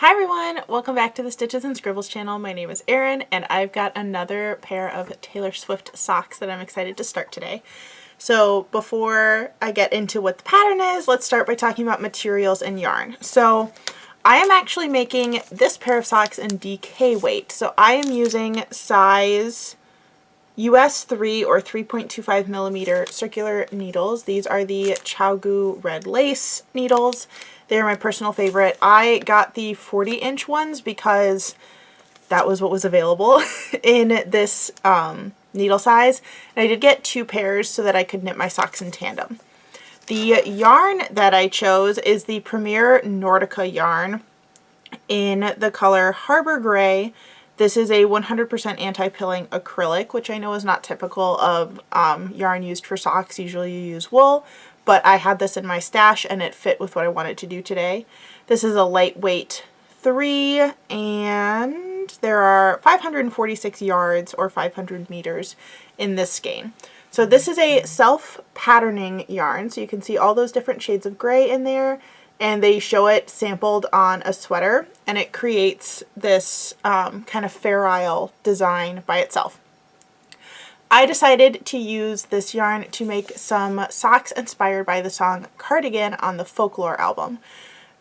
Hi everyone! Welcome back to the Stitches and Scribbles channel. My name is Erin and I've got another pair of Taylor Swift socks that I'm excited to start today. So before I get into what the pattern is, let's start by talking about materials and yarn. So I am actually making this pair of socks in DK weight. So I am using size US 3 or 3.25 millimeter circular needles. These are the Chow red lace needles. They're my personal favorite. I got the 40-inch ones because that was what was available in this needle size. And I did get two pairs so that I could knit my socks in tandem. The yarn that I chose is the Premier Nordica yarn in the color Harbor Gray. This is a 100% anti-pilling acrylic, which I know is not typical of yarn used for socks. Usually you use wool, but I had this in my stash and it fit with what I wanted to do today. This is a lightweight 3 and there are 546 yards or 500 meters in this skein. So this is a self-patterning yarn, so you can see all those different shades of gray in there, and they show it sampled on a sweater, and it creates this kind of Fair Isle design by itself. I decided to use this yarn to make some socks inspired by the song Cardigan on the Folklore album.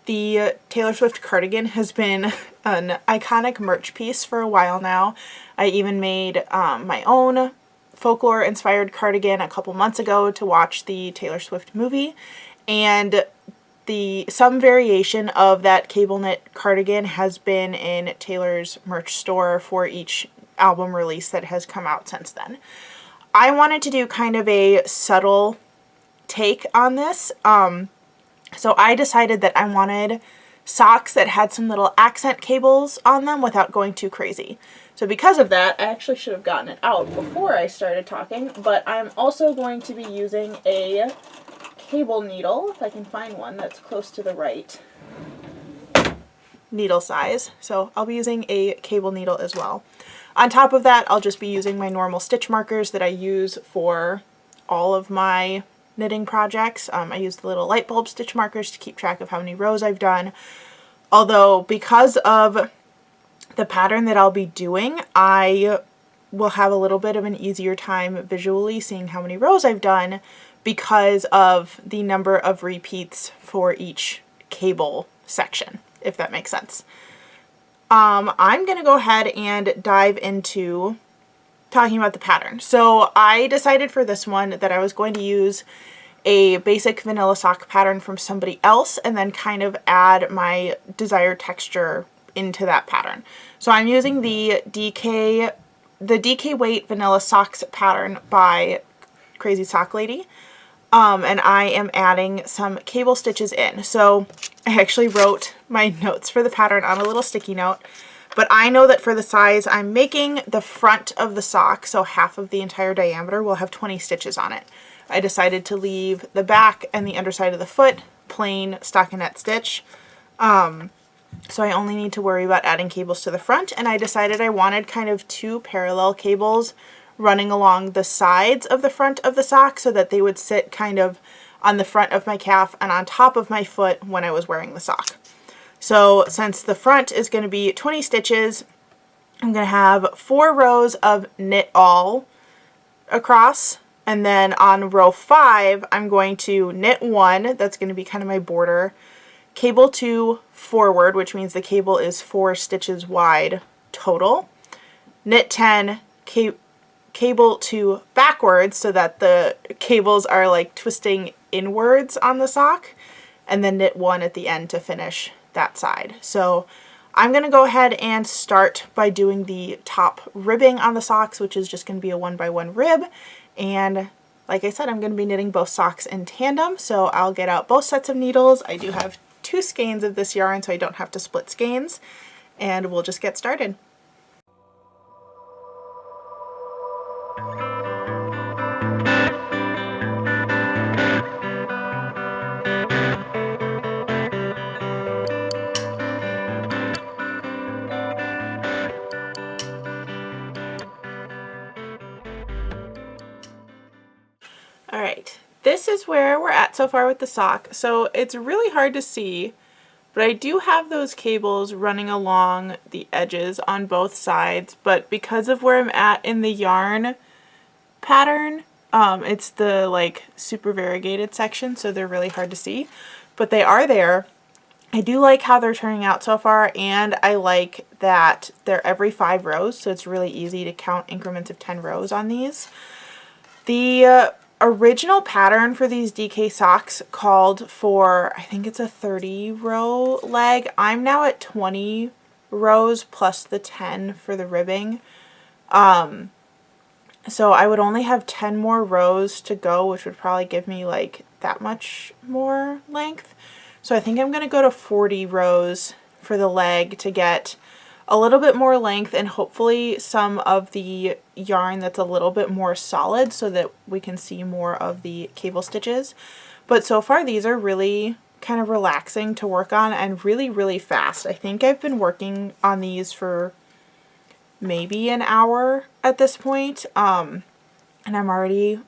The Taylor Swift cardigan has been an iconic merch piece for a while now. I even made my own Folklore inspired cardigan a couple months ago to watch the Taylor Swift movie, and some variation of that cable knit cardigan has been in Taylor's merch store for each album release that has come out since then. I wanted to do kind of a subtle take on this, so I decided that I wanted socks that had some little accent cables on them without going too crazy. So because of that, I actually should have gotten it out before I started talking, but I'm also going to be using a cable needle, if I can find one that's close to the right needle size. So I'll be using a cable needle as well. On top of that, I'll just be using my normal stitch markers that I use for all of my knitting projects. I use the little light bulb stitch markers to keep track of how many rows I've done. Although because of the pattern that I'll be doing, I will have a little bit of an easier time visually seeing how many rows I've done because of the number of repeats for each cable section, if that makes sense. I'm going to go ahead and dive into talking about the pattern. So I decided for this one that I was going to use a basic vanilla sock pattern from somebody else and then kind of add my desired texture into that pattern. So I'm using the DK weight vanilla socks pattern by Crazy Sock Lady. And I am adding some cable stitches in. So I actually wrote my notes for the pattern on a little sticky note, but I know that for the size I'm making, the front of the sock, so half of the entire diameter, will have 20 stitches on it. I decided to leave the back and the underside of the foot plain stockinette stitch. So I only need to worry about adding cables to the front, and I decided I wanted kind of two parallel cables running along the sides of the front of the sock so that they would sit kind of on the front of my calf and on top of my foot when I was wearing the sock. So since the front is going to be 20 stitches, I'm going to have 4 rows of knit all across, and then on row 5 I'm going to knit 1, that's going to be kind of my border, cable 2 forward, which means the cable is 4 stitches wide total, knit 10, cable 2 backwards so that the cables are like twisting inwards on the sock, and then knit 1 at the end to finish that side. So I'm going to go ahead and start by doing the top ribbing on the socks, which is just going to be a 1x1 rib, and like I said, I'm going to be knitting both socks in tandem, so I'll get out both sets of needles. I do have 2 skeins of this yarn so I don't have to split skeins, and we'll just get started. Alright, this is where we're at so far with the sock. So it's really hard to see, But I do have those cables running along the edges on both sides, but because of where I'm at in the yarn pattern, it's the like super variegated section, so they're really hard to see, but they are there. I do like how they're turning out so far, and I like that they're every 5 rows, so it's really easy to count increments of 10 rows on these. The original pattern for these DK socks called for, I think it's a 30 row leg. I'm now at 20 rows plus the 10 for the ribbing. So I would only have 10 more rows to go, which would probably give me like that much more length. So I think I'm going to go to 40 rows for the leg to get a little bit more length and hopefully some of the yarn that's a little bit more solid so that we can see more of the cable stitches. But so far these are really kind of relaxing to work on and really, really fast. I think I've been working on these for maybe an hour at this point, and I'm already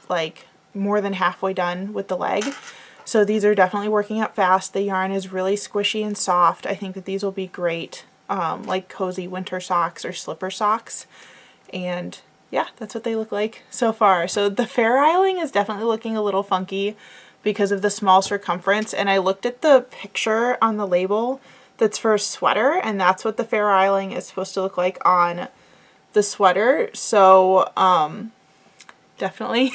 like more than halfway done with the leg. So these are definitely working out fast. The yarn is really squishy and soft. I think that these will be great, like cozy winter socks or slipper socks. And yeah, that's what they look like so far. So the fair isling is definitely looking a little funky because of the small circumference. And I looked at the picture on the label that's for a sweater, and that's what the fair isling is supposed to look like on the sweater. So definitely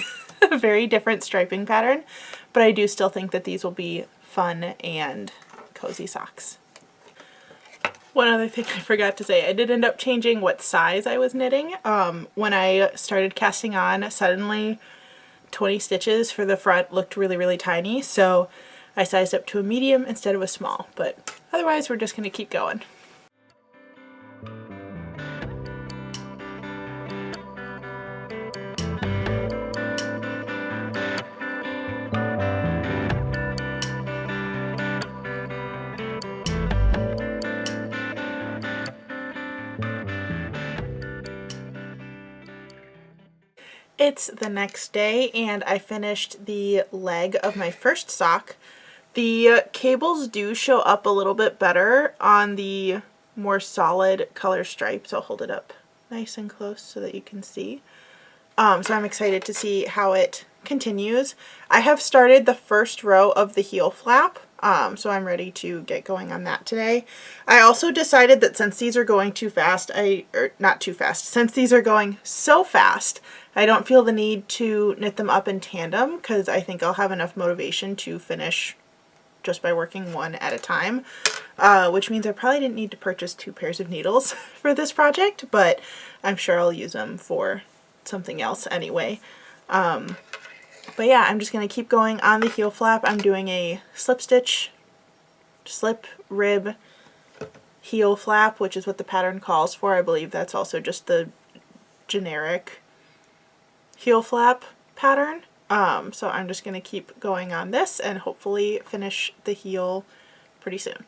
a very different striping pattern, but I do still think that these will be fun and cozy socks. One other thing I forgot to say, I did end up changing what size I was knitting. When I started casting on, suddenly 20 stitches for the front looked really, really tiny, so I sized up to a medium instead of a small, but otherwise we're just going to keep going. It's the next day and I finished the leg of my first sock. The cables do show up a little bit better on the more solid color stripes. I'll hold it up nice and close so that you can see. So I'm excited to see how it continues. I have started the first row of the heel flap, so I'm ready to get going on that today. I also decided that since these are going too fast, since these are going so fast, I don't feel the need to knit them up in tandem because I think I'll have enough motivation to finish just by working one at a time, which means I probably didn't need to purchase 2 pairs of needles for this project, but I'm sure I'll use them for something else anyway. But yeah, I'm just going to keep going on the heel flap. I'm doing a slip stitch, slip, rib, heel flap, which is what the pattern calls for. I believe that's also just the generic heel flap pattern. So I'm just going to keep going on this and hopefully finish the heel pretty soon.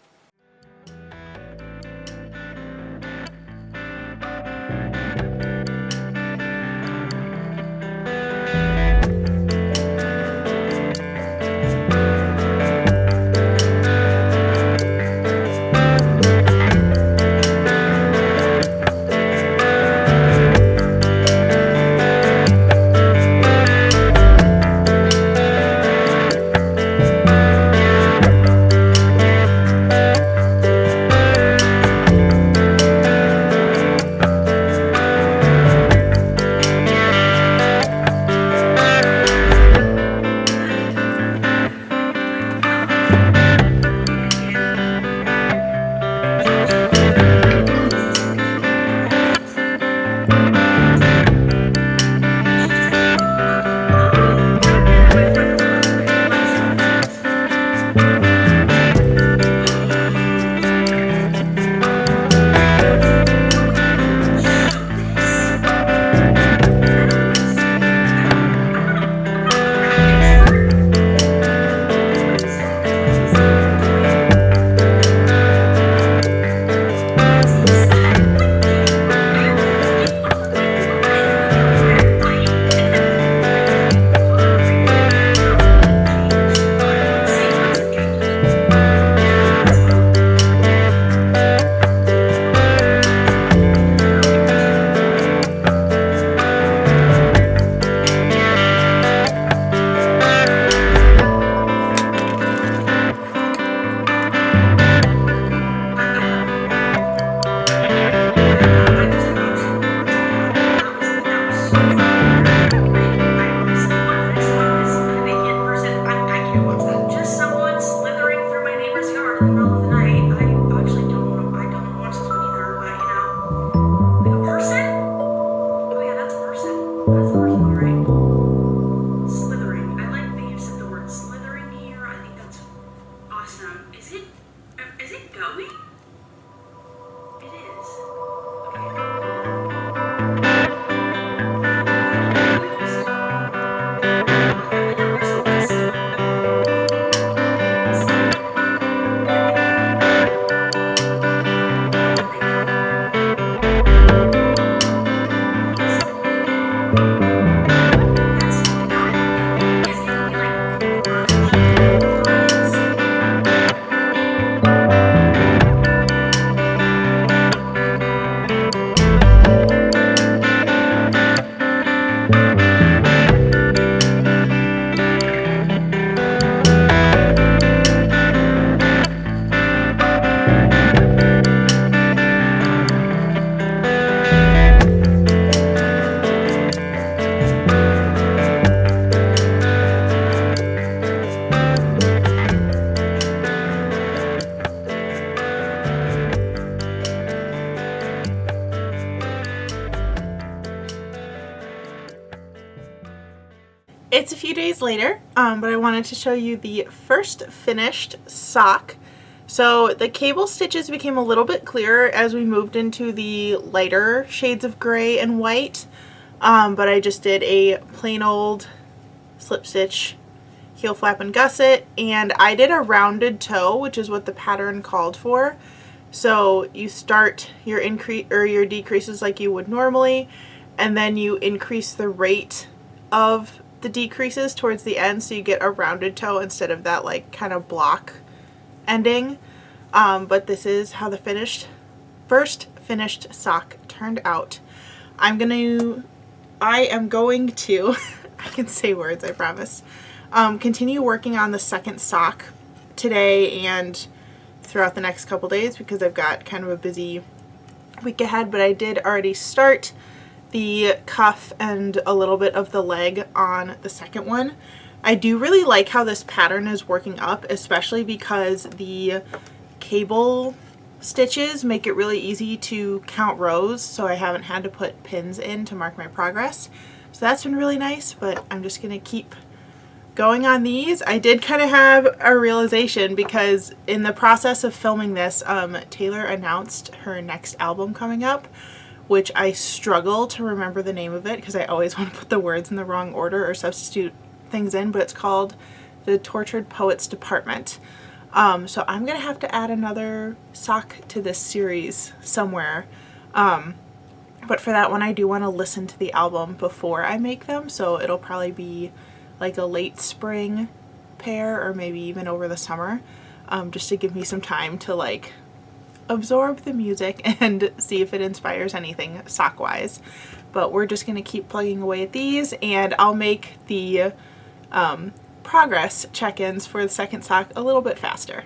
few days later, but I wanted to show you the first finished sock. So the cable stitches became a little bit clearer as we moved into the lighter shades of gray and white, but I just did a plain old slip stitch heel flap and gusset, and I did a rounded toe, which is what the pattern called for. So you start your increase or your decreases like you would normally, and then you increase the rate of the decreases towards the end, so you get a rounded toe instead of that like kind of block ending. But this is how the first finished sock turned out. I am going to I can say words, I promise. Continue working on the second sock today and throughout the next couple days because I've got kind of a busy week ahead, but I did already start the cuff and a little bit of the leg on the second one. I do really like how this pattern is working up, especially because the cable stitches make it really easy to count rows, so I haven't had to put pins in to mark my progress. So that's been really nice, but I'm just gonna keep going on these. I did kind of have a realization because in the process of filming this, Taylor announced her next album coming up, which I struggle to remember the name of it because I always want to put the words in the wrong order or substitute things in, but it's called The Tortured Poets Department. So I'm gonna have to add another sock to this series somewhere. But for that one, I do want to listen to the album before I make them, so it'll probably be like a late spring pair or maybe even over the summer, just to give me some time to like absorb the music and see if it inspires anything sock wise. But we're just going to keep plugging away at these, and I'll make the progress check-ins for the second sock a little bit faster.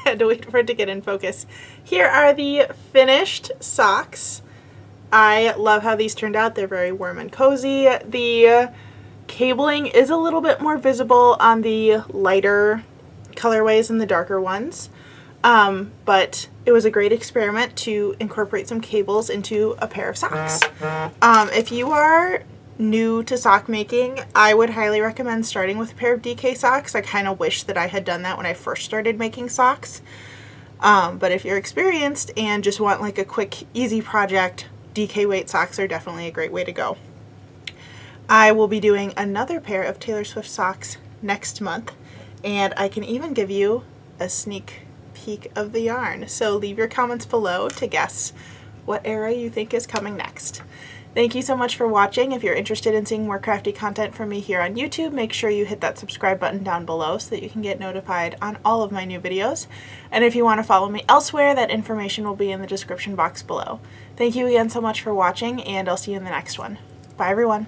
Had to wait for it to get in focus. Here are the finished socks. I love how these turned out. They're very warm and cozy. The cabling is a little bit more visible on the lighter colorways than the darker ones, but it was a great experiment to incorporate some cables into a pair of socks. If you are new to sock making, I would highly recommend starting with a pair of DK socks. I kind of wish that I had done that when I first started making socks. But if you're experienced and just want like a quick, easy project, DK weight socks are definitely a great way to go. I will be doing another pair of Taylor Swift socks next month, and I can even give you a sneak peek of the yarn. So leave your comments below to guess what era you think is coming next. Thank you so much for watching. If you're interested in seeing more crafty content from me here on YouTube, make sure you hit that subscribe button down below so that you can get notified on all of my new videos. And if you want to follow me elsewhere, that information will be in the description box below. Thank you again so much for watching, and I'll see you in the next one. Bye everyone.